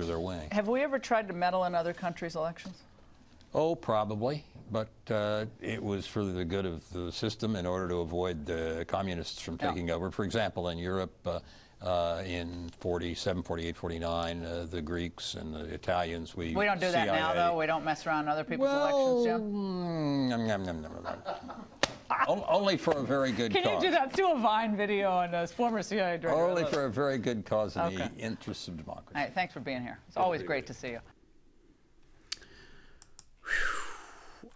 under their wing. Have we ever tried to meddle in other countries' elections? Oh, probably, but it was for the good of the system in order to avoid the communists from taking over. For example, in Europe, in 47, 48, 49, the Greeks and the Italians, we don't do that now, though? We don't mess around other people's elections, only for a very good cause. Can you do that? Do a Vine video on a former CIA director. Only for a very good cause in the interests of democracy. All right, thanks for being here. It's always great to see you.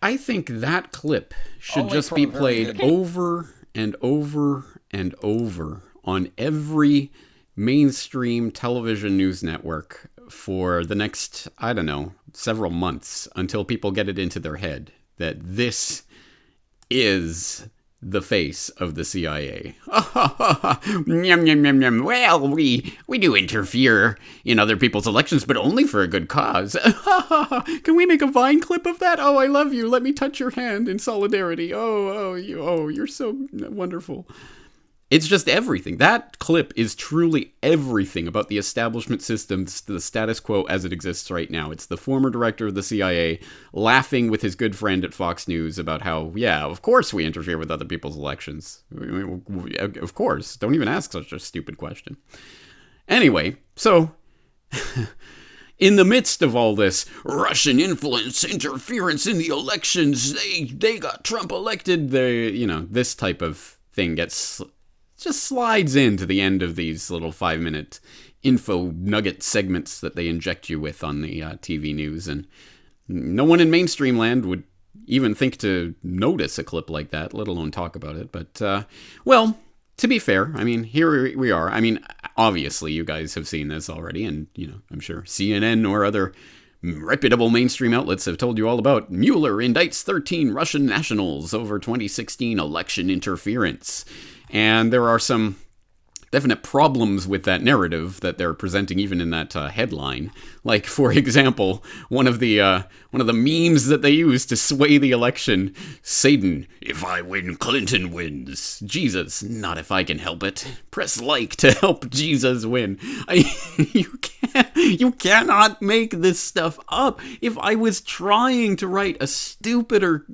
I think that clip should just be played over and over and over on every mainstream television news network for the next, I don't know, several months until people get it into their head that this is the face of the CIA. Yum, yum, yum, yum. Well, we do interfere in other people's elections, but only for a good cause. Can we make a Vine clip of that? Oh, I love you. Let me touch your hand in solidarity. You're so wonderful. It's just everything. That clip is truly everything about the establishment system, the status quo as it exists right now. It's the former director of the CIA laughing with his good friend at Fox News about how, yeah, of course we interfere with other people's elections. Of course. Don't even ask such a stupid question. Anyway, so in the midst of all this Russian influence, interference in the elections, they got Trump elected, this type of thing just slides into the end of these little 5-minute info nugget segments that they inject you with on the TV news. And no one in mainstream land would even think to notice a clip like that, let alone talk about it. But, well, to be fair, I mean, here we are. I mean, obviously you guys have seen this already. And, I'm sure CNN or other reputable mainstream outlets have told you all about Mueller indicts 13 Russian nationals over 2016 election interference. And there are some definite problems with that narrative that they're presenting even in that headline. Like, for example, one of the memes that they use to sway the election, Satan, if I win, Clinton wins. Jesus, not if I can help it. Press like to help Jesus win. You cannot make this stuff up. If I was trying to write a stupider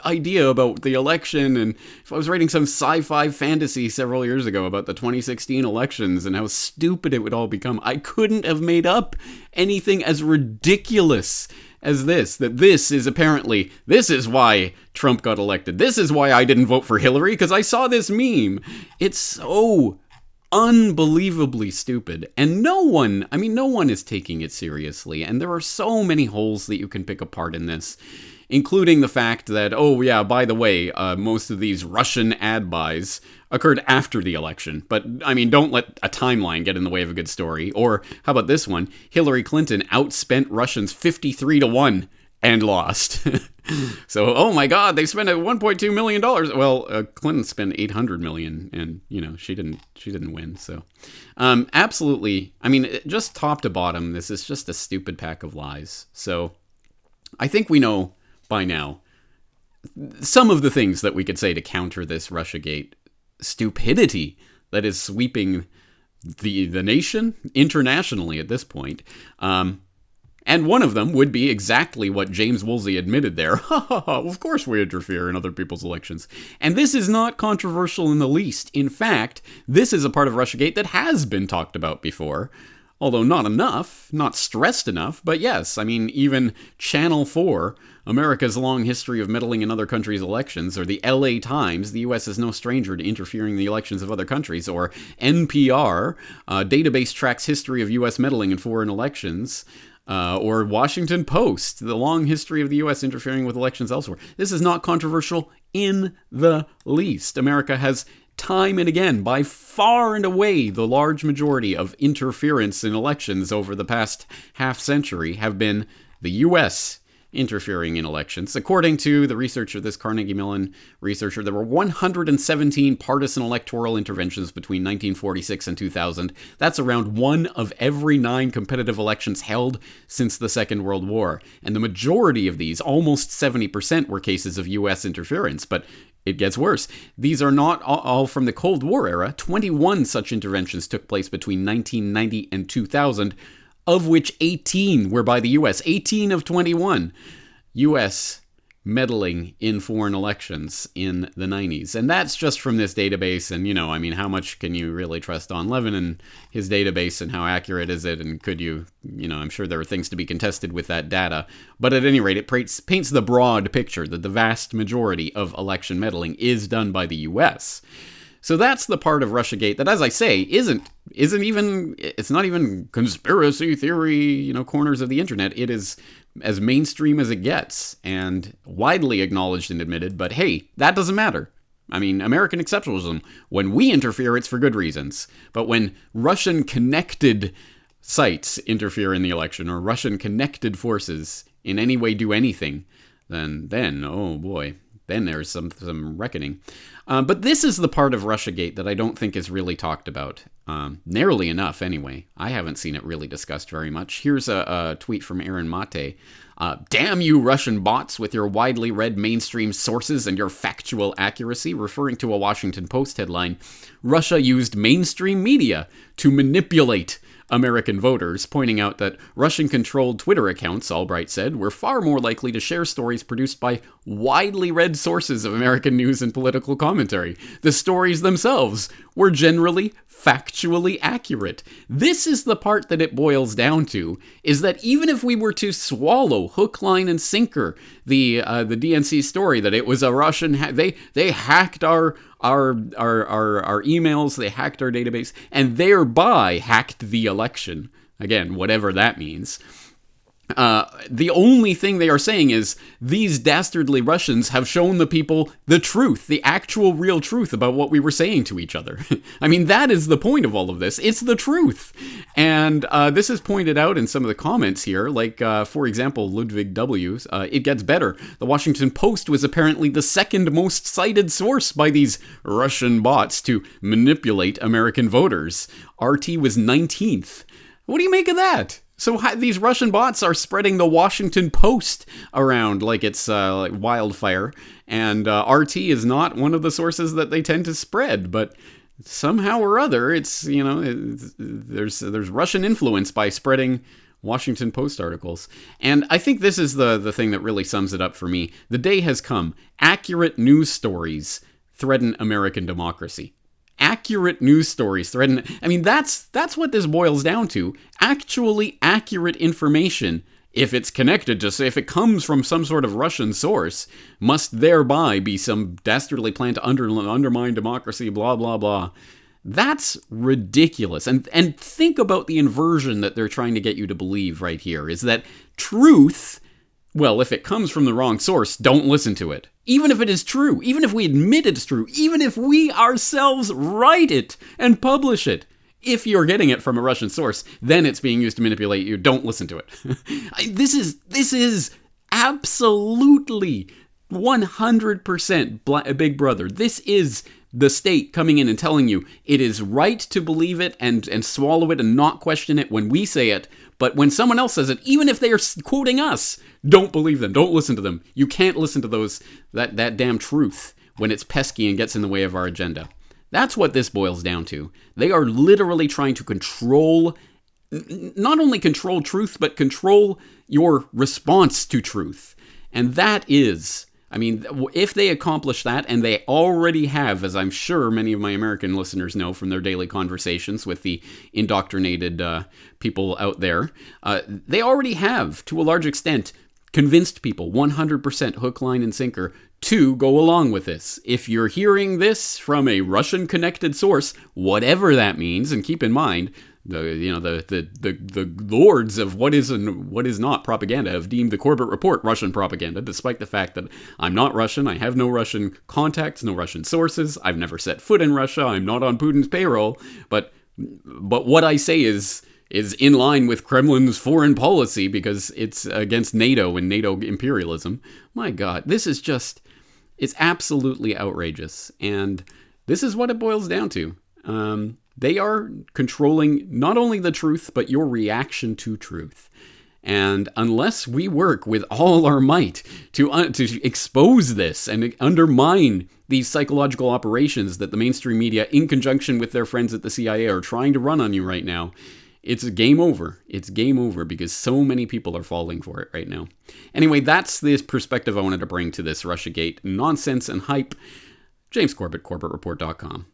idea about the election, and if I was writing some sci-fi fantasy several years ago about the 2016 elections and how stupid it would all become, I couldn't have made up anything as ridiculous as this, that this is why Trump got elected. This is why I didn't vote for Hillary, because I saw this meme. It's so unbelievably stupid, and no one is taking it seriously, and there are so many holes that you can pick apart in this, including the fact that, oh yeah, by the way, most of these Russian ad buys occurred after the election. But, I mean, don't let a timeline get in the way of a good story. Or, how about this one? Hillary Clinton outspent Russians 53-1 and lost. So, oh my God, they spent $1.2 million. Well, Clinton spent $800 million, and, she didn't win. So, absolutely, I mean, just top to bottom, this is just a stupid pack of lies. So, I think we know by now some of the things that we could say to counter this Russiagate stupidity that is sweeping the nation internationally at this point. And one of them would be exactly what James Woolsey admitted there. Of course we interfere in other people's elections. And this is not controversial in the least. In fact, this is a part of Russiagate that has been talked about before. Although not enough, not stressed enough, but yes, I mean, even Channel 4, America's long history of meddling in other countries' elections, or the LA Times, the U.S. is no stranger to interfering in the elections of other countries, or NPR, database tracks history of U.S. meddling in foreign elections, or Washington Post, the long history of the U.S. interfering with elections elsewhere. This is not controversial in the least. America has time and again, by far and away, the large majority of interference in elections over the past half century have been the U.S. interfering in elections. According to the research of this Carnegie Mellon researcher, there were 117 partisan electoral interventions between 1946 and 2000. That's around 1 of every 9 competitive elections held since the Second World War. And the majority of these, almost 70%, were cases of U.S. interference. But it gets worse. These are not all from the Cold War era. 21 such interventions took place between 1990 and 2000. of which 18 were by the U.S. 18 of 21 U.S. meddling in foreign elections in the 90s. And that's just from this database. And, how much can you really trust Don Levin and his database, and how accurate is it? And could you, I'm sure there are things to be contested with that data. But at any rate, it paints the broad picture that the vast majority of election meddling is done by the U.S. So that's the part of Russiagate that, as I say, isn't even, it's not even conspiracy theory, corners of the internet. It is as mainstream as it gets, and widely acknowledged and admitted, but hey, that doesn't matter. American exceptionalism, when we interfere, it's for good reasons. But when Russian-connected sites interfere in the election, or Russian-connected forces in any way do anything, then oh boy, then there's some reckoning. But this is the part of Russiagate that I don't think is really talked about. Nearly enough, anyway. I haven't seen it really discussed very much. Here's a tweet from Aaron Mate. Damn you Russian bots with your widely read mainstream sources and your factual accuracy, referring to a Washington Post headline. Russia used mainstream media to manipulate American voters, pointing out that Russian-controlled Twitter accounts, Albright said, were far more likely to share stories produced by widely read sources of American news and political commentary. The stories themselves were generally factually accurate. This is the part that it boils down to, is that even if we were to swallow hook, line, and sinker the DNC story that it was a Russian, they hacked our emails, they hacked our database, and thereby hacked the election. Again, whatever that means. The only thing they are saying is these dastardly Russians have shown the people the truth, the actual real truth about what we were saying to each other. That is the point of all of this. It's the truth. And this is pointed out in some of the comments here, like, for example, Ludwig W. It gets better. The Washington Post was apparently the second most cited source by these Russian bots to manipulate American voters. RT was 19th. What do you make of that? So these Russian bots are spreading the Washington Post around like it's like wildfire, and RT is not one of the sources that they tend to spread, but somehow or other, it's, there's Russian influence by spreading Washington Post articles. And I think this is the thing that really sums it up for me. The day has come. Accurate news stories threaten American democracy. Accurate news stories threaten. That's what this boils down to. Actually accurate information, if it's connected to, say, if it comes from some sort of Russian source, must thereby be some dastardly plan to undermine democracy, blah, blah, blah. That's ridiculous. And think about the inversion that they're trying to get you to believe right here, is that truth, well, if it comes from the wrong source, don't listen to it. Even if it is true, even if we admit it's true, even if we ourselves write it and publish it, if you're getting it from a Russian source, then it's being used to manipulate you. Don't listen to it. This is absolutely 100% Big Brother. This is the state coming in and telling you it is right to believe it and swallow it and not question it when we say it. But when someone else says it, even if they are quoting us, don't believe them. Don't listen to them. You can't listen to that damn truth when it's pesky and gets in the way of our agenda. That's what this boils down to. They are literally trying to control, not only control truth, but control your response to truth. And that is, if they accomplish that, and they already have, as I'm sure many of my American listeners know from their daily conversations with the indoctrinated people out there, they already have, to a large extent, convinced people 100% hook, line, and sinker to go along with this. If you're hearing this from a Russian-connected source, whatever that means, and keep in mind, the lords of what is and what is not propaganda have deemed the Corbett Report Russian propaganda, despite the fact that I'm not Russian, I have no Russian contacts, no Russian sources, I've never set foot in Russia, I'm not on Putin's payroll, but what I say is in line with Kremlin's foreign policy because it's against NATO and NATO imperialism. My God, this is just, it's absolutely outrageous. And this is what it boils down to. They are controlling not only the truth, but your reaction to truth. And unless we work with all our might to expose this and undermine these psychological operations that the mainstream media, in conjunction with their friends at the CIA, are trying to run on you right now, it's game over. It's game over because so many people are falling for it right now. Anyway, that's the perspective I wanted to bring to this Russiagate nonsense and hype. James Corbett, CorbettReport.com.